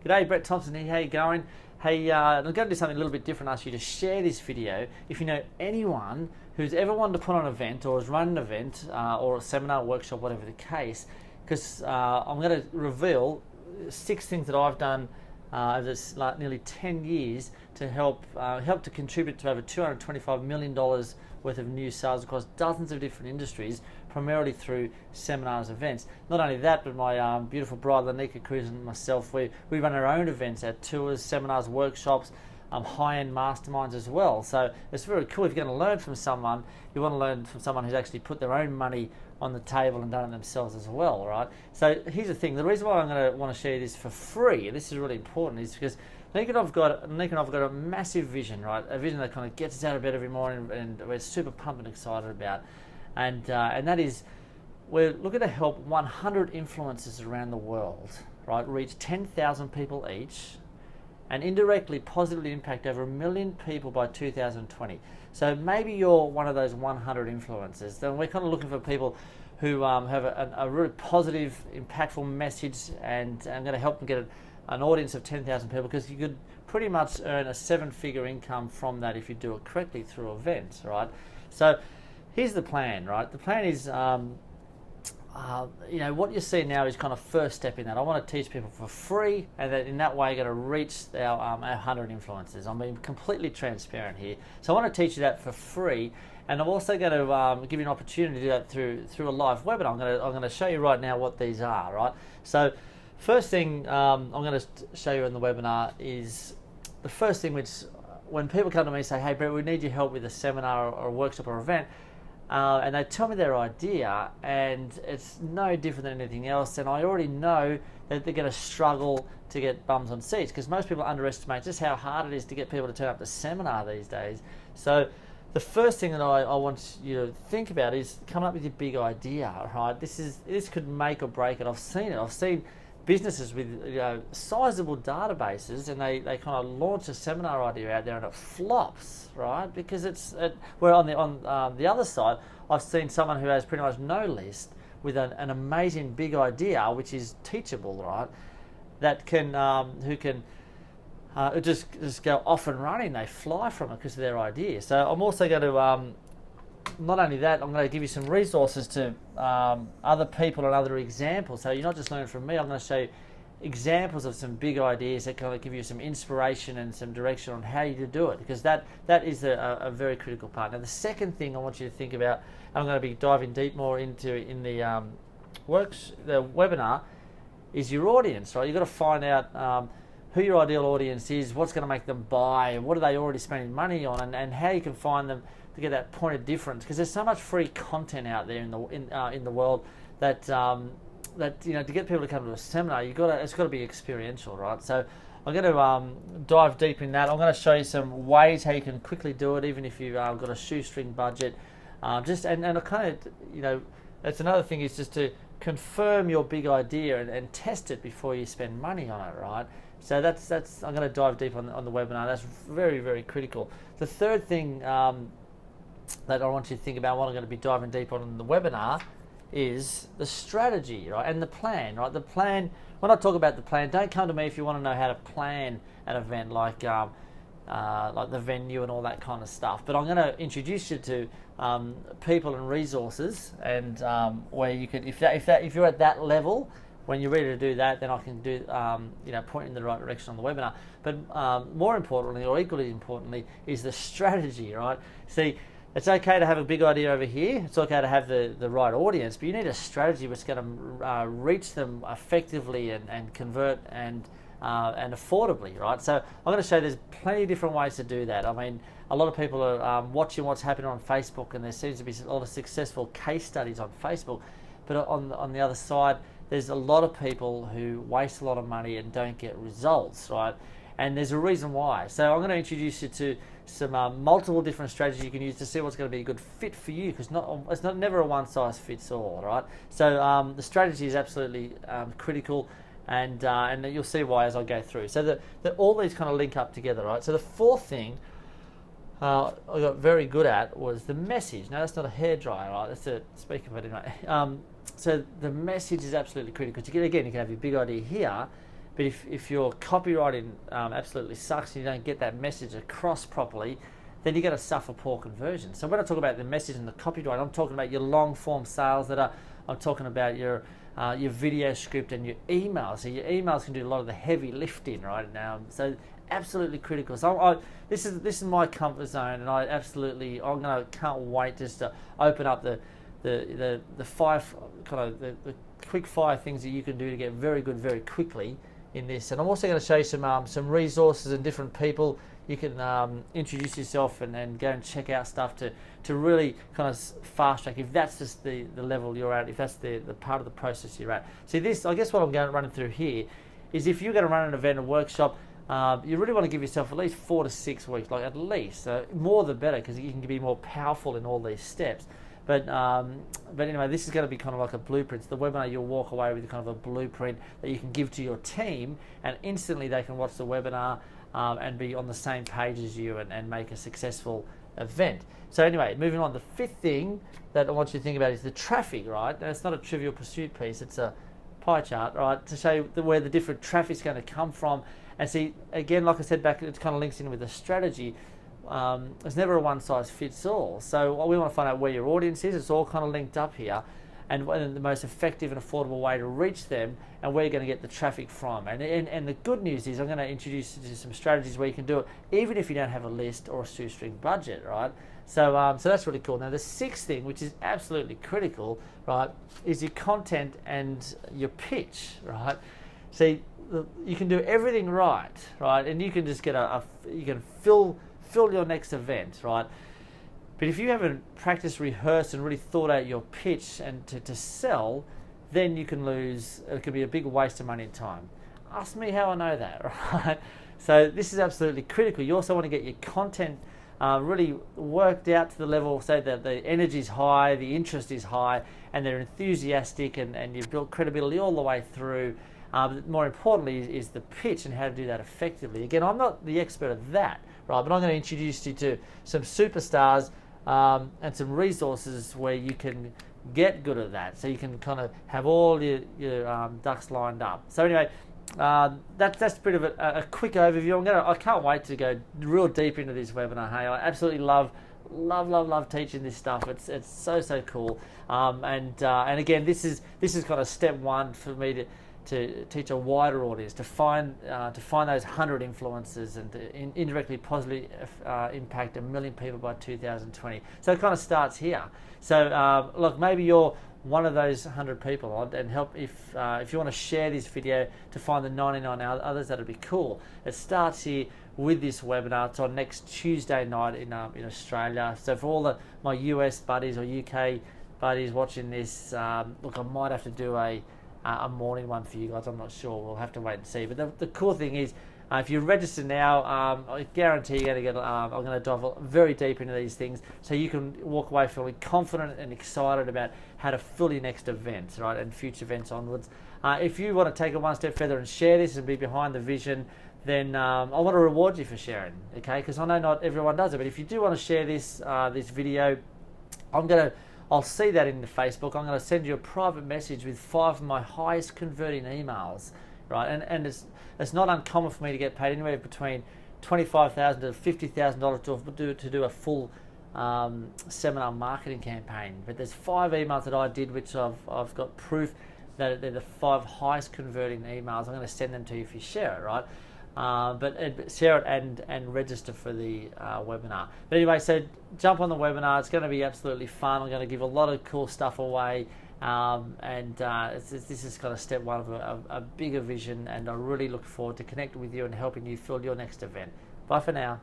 G'day, Brett Thompson here, how you going? Hey, I'm going to do something a little bit different, ask you to share this video. If you know anyone who's ever wanted to put on an event or has run an event or a seminar, workshop, whatever the case, because I'm going to reveal 6 things that I've done over this nearly 10 years to help to contribute to over $225 million worth of new sales across dozens of different industries, primarily through seminars, events. Not only that, but my beautiful bride Lanika Cruz and myself, we run our own events, our tours, seminars, workshops, high-end masterminds as well. So it's very cool. If you're going to learn from someone, you want to learn from someone who's actually put their own money on the table and done it themselves as well, right? So here's the thing. The reason why I'm going to want to share this for free, and this is really important, is because Nick and I've got a massive vision, right? A vision that kind of gets us out of bed every morning and we're super pumped and excited about. And that is, we're looking to help 100 influencers around the world, right, reach 10,000 people each and indirectly positively impact over 1 million people by 2020. So maybe you're one of those 100 influencers. Then we're kind of looking for people who have a really positive, impactful message, and I'm going to help them get an audience of 10,000 people, because you could pretty much earn a 7-figure income from that if you do it correctly through events, right? So here's the plan, right? The plan is, you know, what you see now is kind of first step in that. I want to teach people for free, and that in that way you're going to reach our 100 influencers. I'm being completely transparent here. So I want to teach you that for free, and I'm also going to give you an opportunity to do that through a live webinar. I'm going to show you right now what these are, right? So first thing I'm going to show you in the webinar is the first thing, which when people come to me and say, hey Brett, we need your help with a seminar or a workshop or event, and they tell me their idea and it's no different than anything else, and I already know that they're going to struggle to get bums on seats, because most people underestimate just how hard it is to get people to turn up to seminar these days. So the first thing that I want you to think about is coming up with your big idea, right? This could make or break it. I've seen it. I've seen businesses with sizable databases, and they kind of launch a seminar idea out there and it flops, right? Because where on the other side, I've seen someone who has pretty much no list with an amazing big idea, which is teachable, right? That can who can just go off and running. They fly from it because of their idea. So I'm also going to not only that, I'm going to give you some resources to other people and other examples. So you're not just learning from me, I'm going to show you examples of some big ideas that kind of give you some inspiration and some direction on how you do it, because that is a very critical part. Now the second thing I want you to think about, and I'm going to be diving deep more into in the webinar, is your audience, right? You've got to find out who your ideal audience is, what's going to make them buy, what are they already spending money on, and how you can find them to get that point of difference, because there's so much free content out there in the world that you know, to get people to come to a seminar, it's got to be experiential, right? So I'm going to dive deep in that. I'm going to show you some ways how you can quickly do it, even if you've got a shoestring budget. And I kind of, you know, that's another thing, is just to confirm your big idea and test it before you spend money on it, right? So that's I'm going to dive deep on the webinar. That's very, very critical. The third thing that I want you to think about, what I'm going to be diving deep on in the webinar, is the strategy, right, and the plan, right? The plan. When I talk about the plan, don't come to me if you want to know how to plan an event like the venue and all that kind of stuff. But I'm going to introduce you to people and resources, and where you can, if you're at that level, when you're ready to do that, then I can do you know, point in the right direction on the webinar. But more importantly, or equally importantly, is the strategy, right? See, it's okay to have a big idea over here. It's okay to have the right audience, but you need a strategy which is going to reach them effectively and convert and affordably, right? So I'm going to show you there's plenty of different ways to do that. I mean, a lot of people are watching what's happening on Facebook, and there seems to be a lot of successful case studies on Facebook. But on the other side, there's a lot of people who waste a lot of money and don't get results, right? And there's a reason why. So I'm going to introduce you to some multiple different strategies you can use to see what's going to be a good fit for you, because it's never a one-size-fits-all, right? So the strategy is absolutely critical, and you'll see why as I go through. So all these kind of link up together, right? So the fourth thing I got very good at was the message. Now that's not a hairdryer, right? That's a speaker, but anyway. So the message is absolutely critical. You can have your big idea here, But if your copywriting absolutely sucks and you don't get that message across properly, then you're going to suffer poor conversion. So when I talk about the message and the copyright, I'm talking about your long form sales I'm talking about your video script and your emails. So your emails can do a lot of the heavy lifting right now. So absolutely critical. So this is my comfort zone, and can't wait just to open up the five the quick fire things that you can do to get very good very quickly in this. And I'm also going to show you some resources and different people you can introduce yourself and go and check out stuff to really kind of fast track if that's just the level you're at, if that's the part of the process you're at. See, this, I guess what I'm running through here is if you're going to run an event or workshop, you really want to give yourself at least 4 to 6 weeks, like at least. More the better, because you can be more powerful in all these steps. But anyway, this is going to be kind of like a blueprint. The webinar, you'll walk away with kind of a blueprint that you can give to your team, and instantly they can watch the webinar and be on the same page as you and make a successful event. So anyway, moving on, the fifth thing that I want you to think about is the traffic, right? Now, it's not a Trivial Pursuit piece, it's a pie chart, right, to show you where the different traffic's going to come from. And see, again, like I said back, it kind of links in with the strategy. There's never a one size fits all. So we want to find out where your audience is. It's all kind of linked up here, and the most effective and affordable way to reach them, and where you're going to get the traffic from. And the good news is I'm going to introduce you to some strategies where you can do it even if you don't have a list or a shoestring budget, right? So that's really cool. Now the sixth thing, which is absolutely critical, right, is your content and your pitch, right? See, you can do everything right, and you can just get you can fill your next event, right? But if you haven't practiced, rehearsed, and really thought out your pitch and to sell, then you can lose. It could be a big waste of money and time. Ask me how I know that, right? So this is absolutely critical. You also want to get your content really worked out to the level, so that the energy is high, the interest is high, and they're enthusiastic, and you've built credibility all the way through. More importantly is the pitch and how to do that effectively. Again, I'm not the expert of that, right? But I'm going to introduce you to some superstars and some resources where you can get good at that, so you can kind of have all your ducks lined up. So anyway, that's a bit of a quick overview. I can't wait to go real deep into this webinar. Hey, I absolutely love teaching this stuff. It's so cool. And again, this is kind of step one for me to teach a wider audience, to find those 100 influencers and to indirectly positively impact 1 million people by 2020. So it kind of starts here. So look, maybe you're one of those 100 people, and help if you want to share this video to find the 99 others, that'd be cool. It starts here with this webinar. It's on next Tuesday night in Australia. So for all my US buddies or UK buddies watching this, look, I might have to do a morning one for you guys. I'm not sure. We'll have to wait and see. But the cool thing is, if you register now, I guarantee you're going to get. I'm going to dive very deep into these things, so you can walk away feeling confident and excited about how to fill your next events, right, and future events onwards. If you want to take it one step further and share this and be behind the vision, then I want to reward you for sharing. Okay, because I know not everyone does it, but if you do want to share this video, I'll see that in the Facebook. I'm going to send you a private message with 5 of my highest converting emails, right? And it's not uncommon for me to get paid anywhere between $25,000 to $50,000 to do a full seminar marketing campaign. But there's 5 emails that I did, which I've got proof that they're the 5 highest converting emails. I'm going to send them to you if you share it, right? But share it and register for the webinar. But anyway, so jump on the webinar. It's going to be absolutely fun. I'm going to give a lot of cool stuff away, this is kind of step one of a bigger vision, and I really look forward to connecting with you and helping you fill your next event. Bye for now.